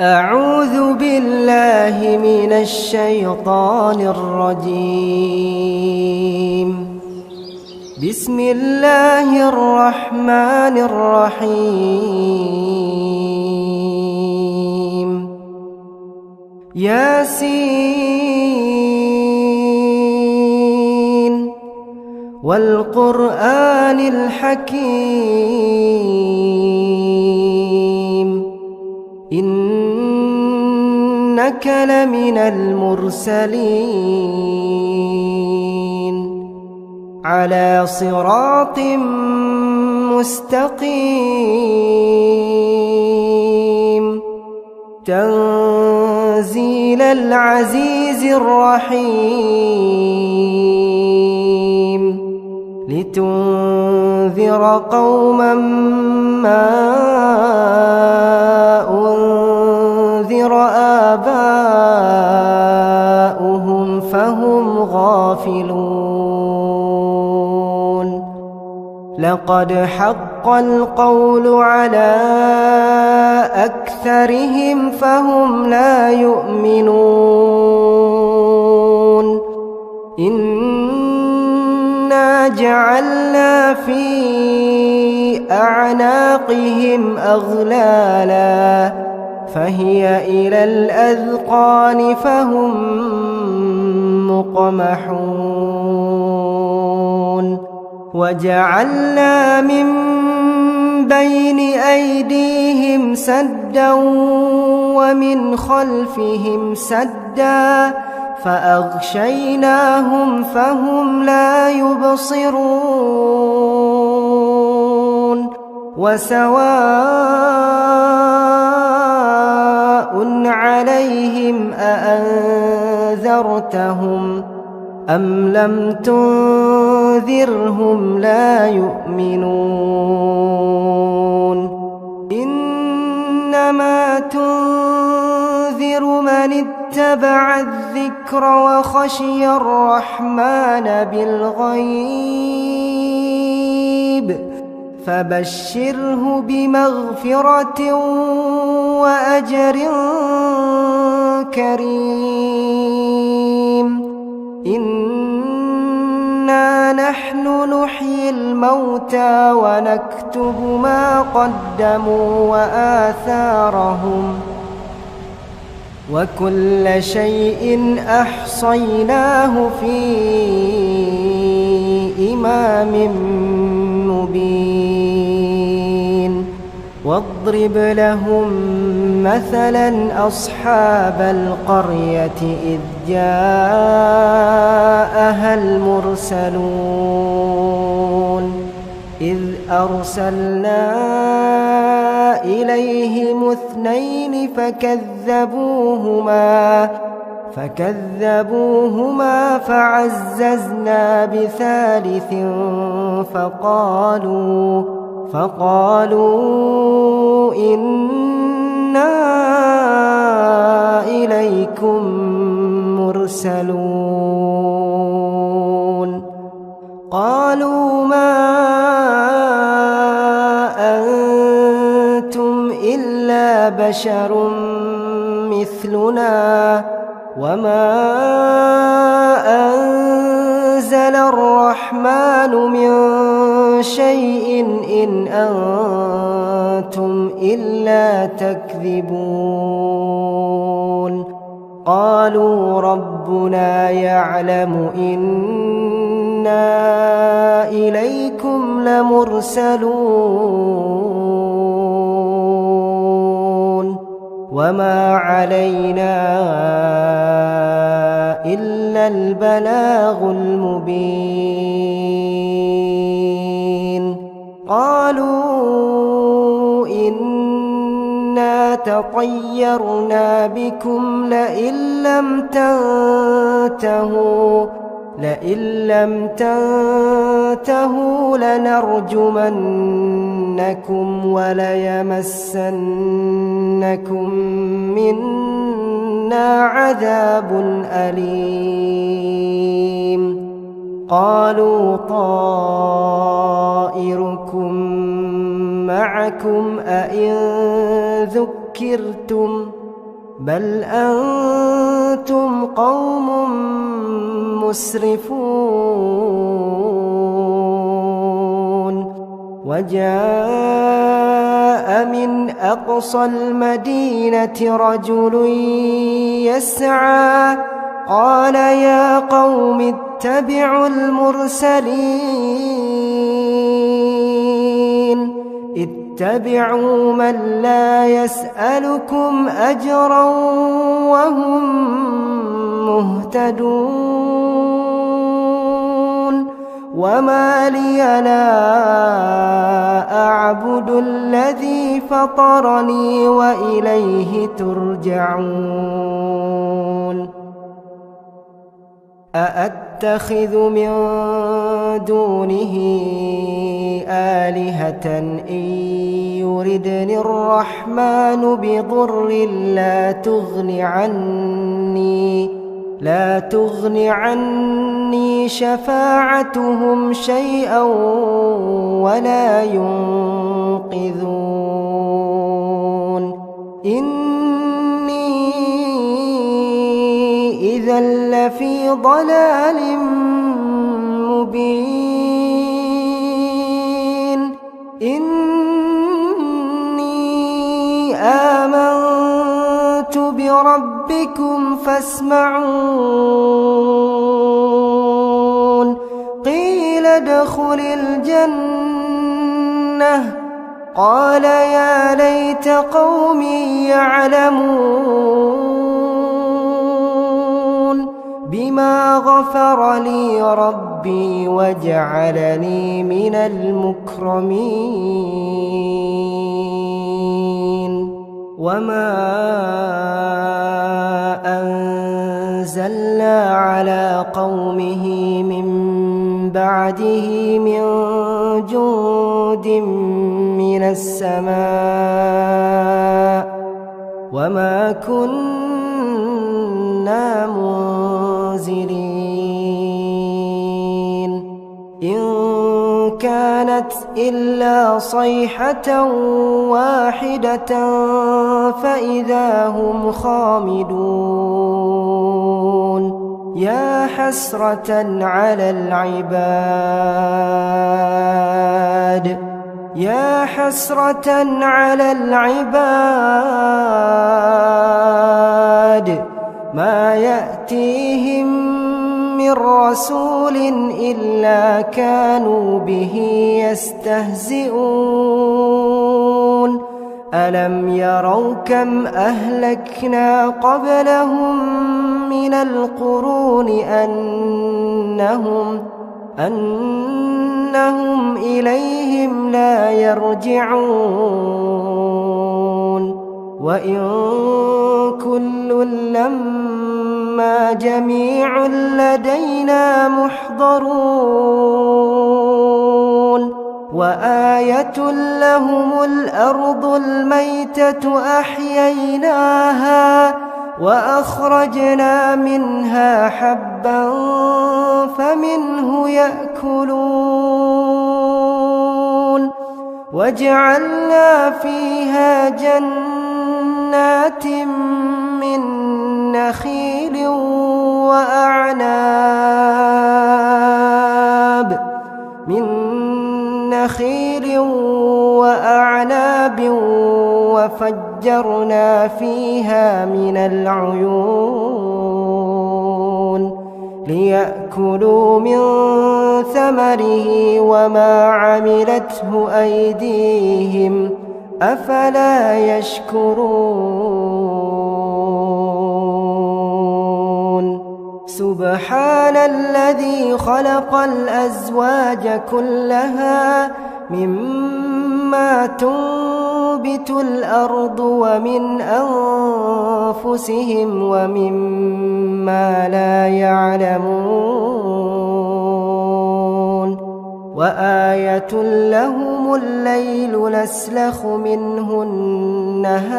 أعوذ بالله من الشيطان الرجيم. بسم الله الرحمن الرحيم. ياسين والقرآن الحكيم إنك لمن المرسلين على صراط مستقيم تنزيل العزيز الرحيم لتنذر قوما ما أنذر آباؤهم فهم غافلون. لقد حق القول على أكثرهم فهم لا يؤمنون. إنا جعلنا في أعناقهم أغلالا فهي إلى الأذقان فهم مقمحون. وجعلنا من بين أيديهم سدا ومن خلفهم سدا فأغشيناهم فهم لا يبصرون. وسواء عليهم أأنذرتهم أم لم تنذرهم لا يؤمنون. إنما تنذر من اتبع الذكر وخشي الرحمن بالغيب فبشره بمغفرة وأجر كريم. إنا نحن نحيي الموتى ونكتب ما قدموا وآثارهم وكل شيء أحصيناه في إمام مبين. واضرب لهم مثلا أصحاب القرية إذ جاءها المرسلون إذ أرسلنا إليهم اثنين فكذبوهما فعززنا بثالث فقالوا إنا إليكم مرسلون. قالوا ما أنتم إلا بشر مثلنا وما أنزل الرحمن من شيء إن أنتم إلا تكذبون. قالوا ربنا يعلم إنا إليكم لمرسلون وما علينا إلا البلاغ المبين. قالوا إنا تطيرنا بكم لئن لم تنتهوا لنرجمنكم وليمسنكم منا عذاب أليم. قالوا طائركم معكم أئن ذكرتم بل أنتم قوم مسرفون وجاء من أقصى المدينة رجل يسعى قال يا قوم اتبعوا المرسلين اتبعوا من لا يسألكم أجرا وهم مهتدون وما لي لا أعبد الذي فطرني وإليه ترجعون أأتخذ من دونه آلهة إن يردني الرحمن بضر لا تغن عني شفاعتهم شيئا ولا ينقذون إني إذا لفي ضلال مبين إني آمنت بربكم فاسمعون قيل ادخل الجنة قال يا ليت قومي يعلمون بما غفر لي ربي وجعلني من المكرمين وما أنزلنا على قومه من بعده من جند من السماء وما كنا منزلين إن كانت إلا صيحة واحدة فإذا هم خامدون يا حسرة على العباد ما يأتيهم من رسول إلا كانوا به يستهزئون ألم يروا كم أهلكنا قبلهم من القرون أنهم إليهم لا يرجعون وإن كل لما جميع لدينا محضرون وآية لهم الأرض الميتة أحييناها وأخرجنا منها حبا فمنه يأكلون وجعلنا فيها جنات من نخيل وأعناب وفجرنا فيها من العيون ليأكلوا من ثمره وما عملته أيديهم أفلا يشكرون سبحان الذي خلق الأزواج كلها مما تنبت الأرض ومن أنفسهم ومما لا يعلمون وآية لهم الليل نسلخ منه النهار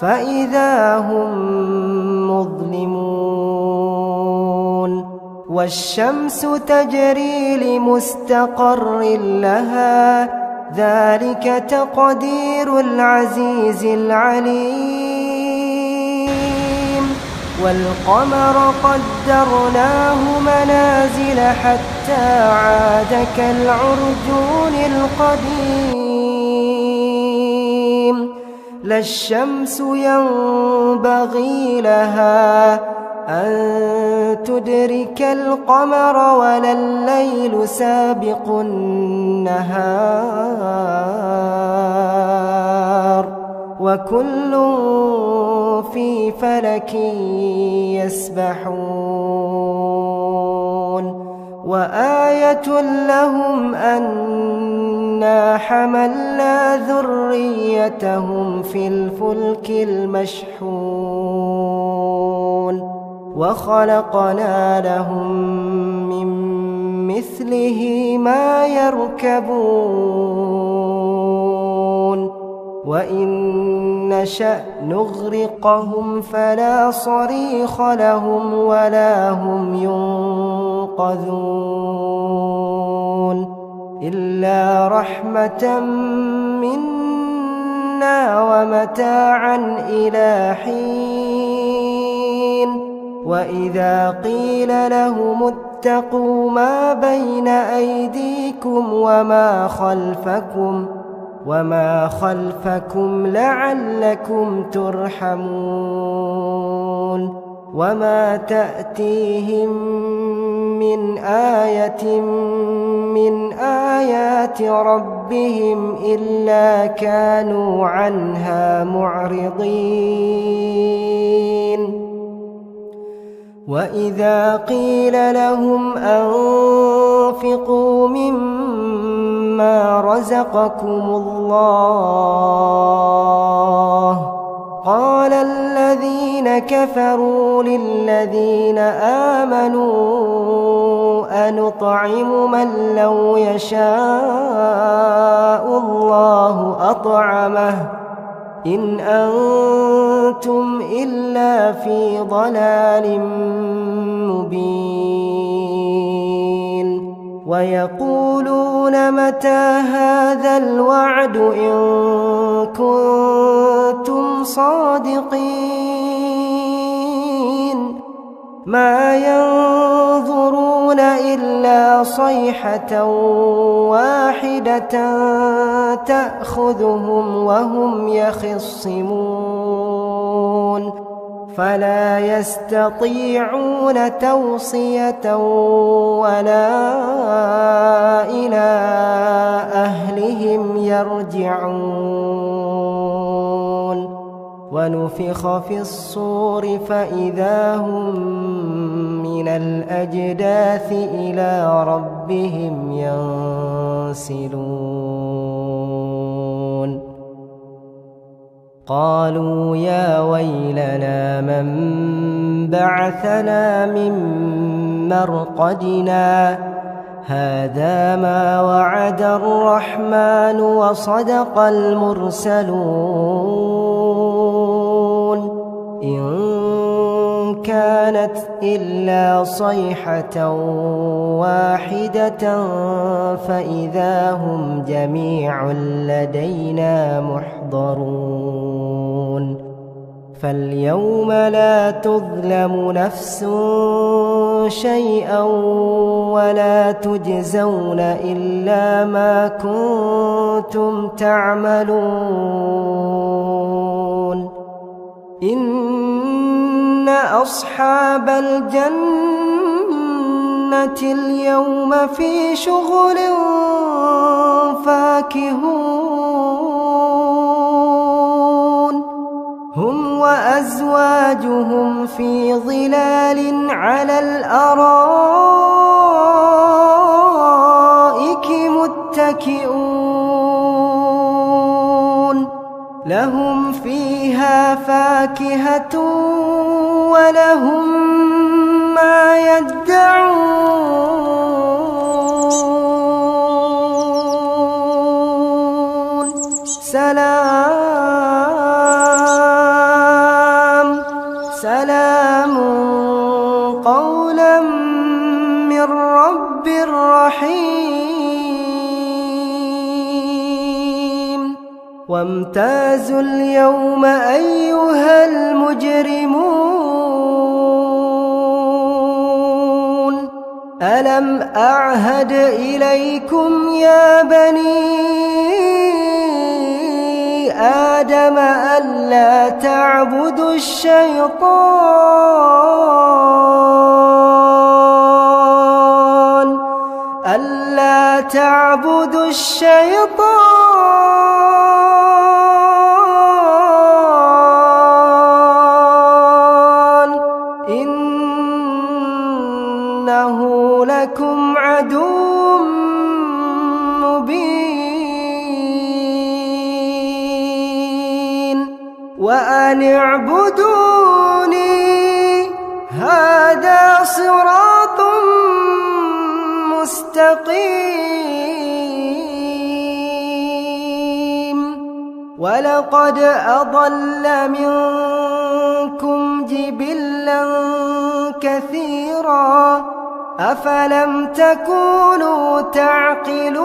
فإذا هم مظلمون والشمس تجري لمستقر لها ذلك تقدير العزيز العليم والقمر قدرناه منازل حتى عاد كالعرجون القديم لا الشمس ينبغي لها أن تدرك القمر ولا الليل سابق النهار وكل في فلك يسبحون وآية لهم أنا حملنا ذريتهم في الفلك المشحون وخلقنا لهم من مثله ما يركبون وإن نشأ نغرقهم فلا صريخ لهم ولا هم ينقذون إلا رحمة منا ومتاعا إلى حين وإذا قيل لهم اتقوا ما بين أيديكم وما خلفكم لعلكم ترحمون وما تأتيهم من آية من آيات ربهم إلا كانوا عنها معرضين وإذا قيل لهم أنفقوا مما رزقكم الله قال الذين كفروا للذين آمنوا أنطعم من لو يشاء الله أطعمه إن أنتم إلا في ضلال مبين ويقولون متى هذا الوعد إن كنتم صادقين ما ينظرون إلا صيحة واحدة تأخذهم وهم يخصمون فلا يستطيعون توصية ولا إلى أهلهم يرجعون ونفخ في الصور فإذا هم من الأجداث إلى ربهم ينسلون قالوا يا ويلنا من بعثنا من مرقدنا هذا ما وعد الرحمن وصدق المرسلون إن كانت إلا صيحة واحدة فإذا هم جميع لدينا محضرون فاليوم لا تظلم نفس شيئا ولا تجزون إلا ما كنتم تعملون إن أصحاب الجنة اليوم في شغل فاكهون هم وأزواجهم في ظلال على الأرائك متكئون لهم فيها فاكهة ولهم ما يدعون سلام قولا من رب رحيم وامتازوا اليوم أيها المجرمون ألم أعهد إليكم يا بني آدم ألا تعبدوا الشيطان إنه لكم عدو مبين وأن اعبدوني هذا صراط مستقيم ولقد أضل منكم جبلا كثيرا أفلم تكونوا تعقلون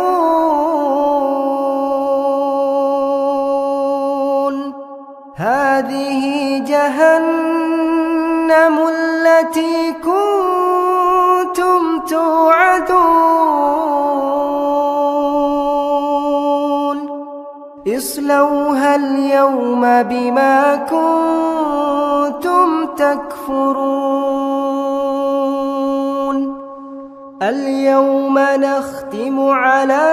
هذه جهنم التي كنتم توعدون اصلوها اليوم بما كنتم تكفرون اليوم نختم على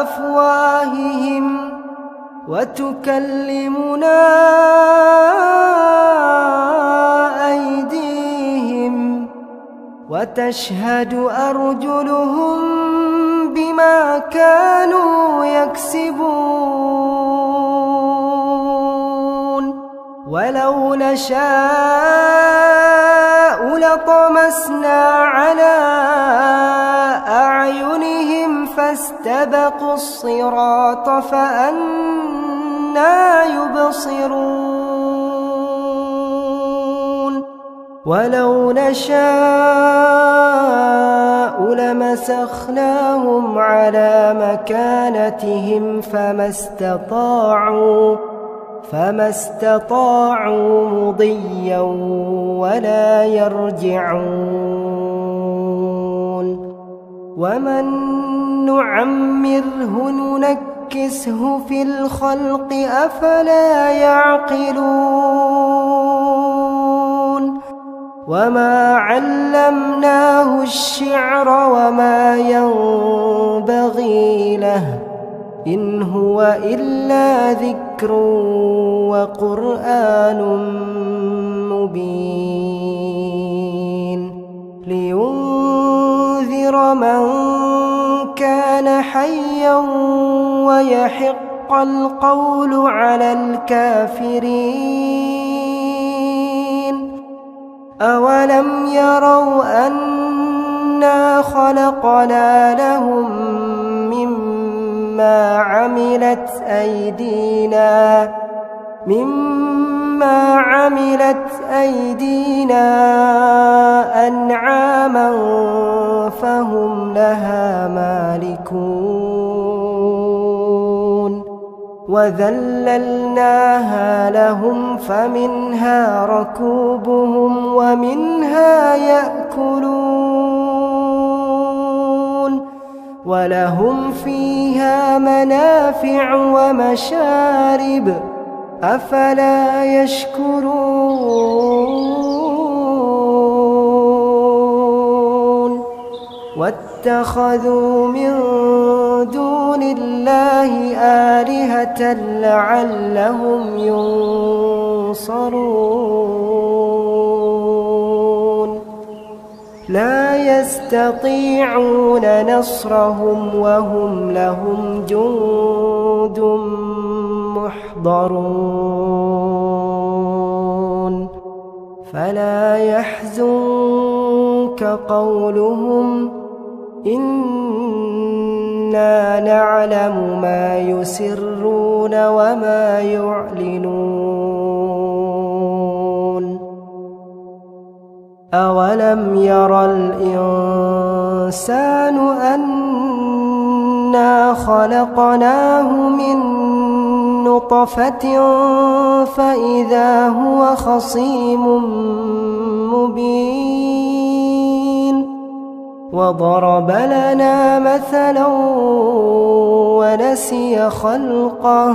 أفواههم وتكلمنا أيديهم وتشهد أرجلهم بما كانوا يكسبون ولو نشاء لطمسنا على أعينهم فاستبقوا الصراط فأنى يبصرون ولو نشاء لمسخناهم على مكانتهم فما استطاعوا مضيا ولا يرجعون ومن نعمره ننكسه في الخلق أفلا يعقلون وما علمناه الشعر وما ينبغي له إن هو إلا ذكر وقرآن مبين لينذر من كان حيا ويحق القول على الكافرين أولم يروا أنا خلقنا لهم مما عملت أيدينا أنعاما فهم لها مالكون وذللناها لهم فمنها ركوبهم ومنها يأكلون ولهم فيها منافع ومشارب أفلا يشكرون واتخذوا من دون الله آلهة لعلهم ينصرون لا يستطيعون نصرهم وهم لهم جند محضرون فلا يحزنك قولهم إنا نعلم ما يسرون وما يعلنون أولم ير الإنسان أنا إنا خلقناه من نطفة فإذا هو خصيم مبين وضرب لنا مثلا ونسي خلقه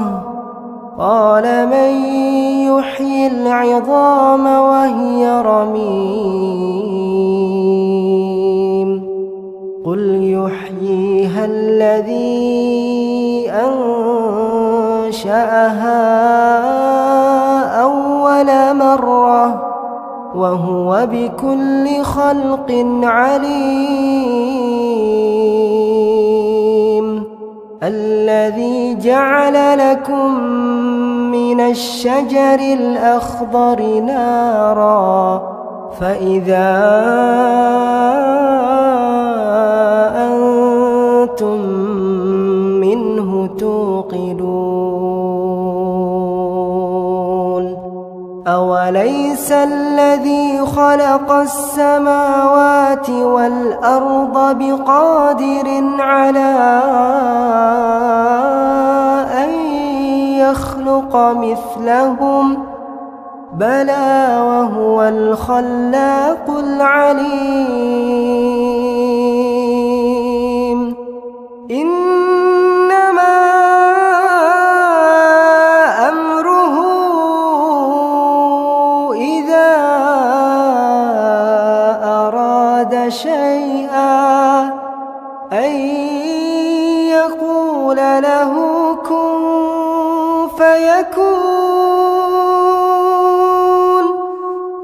قال من يحيي العظام وهي رميم قل يحييها الذي أنشأها أول مرة وهو بكل خلق عليم الذي جعل لكم من الشجر الأخضر نارا فإذا أنتم منه توقدون أوليس الذي خلق السماوات والأرض بقادر على أن يخلق مثلهم بلى وهو الخلاق العليم إنما أمره إذا أراد شيئا أن يقول له كن فيكون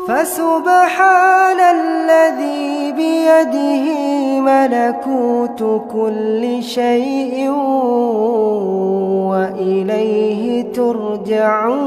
فسبحان الذي بيده ملكوت كل شيء وإليه ترجعون.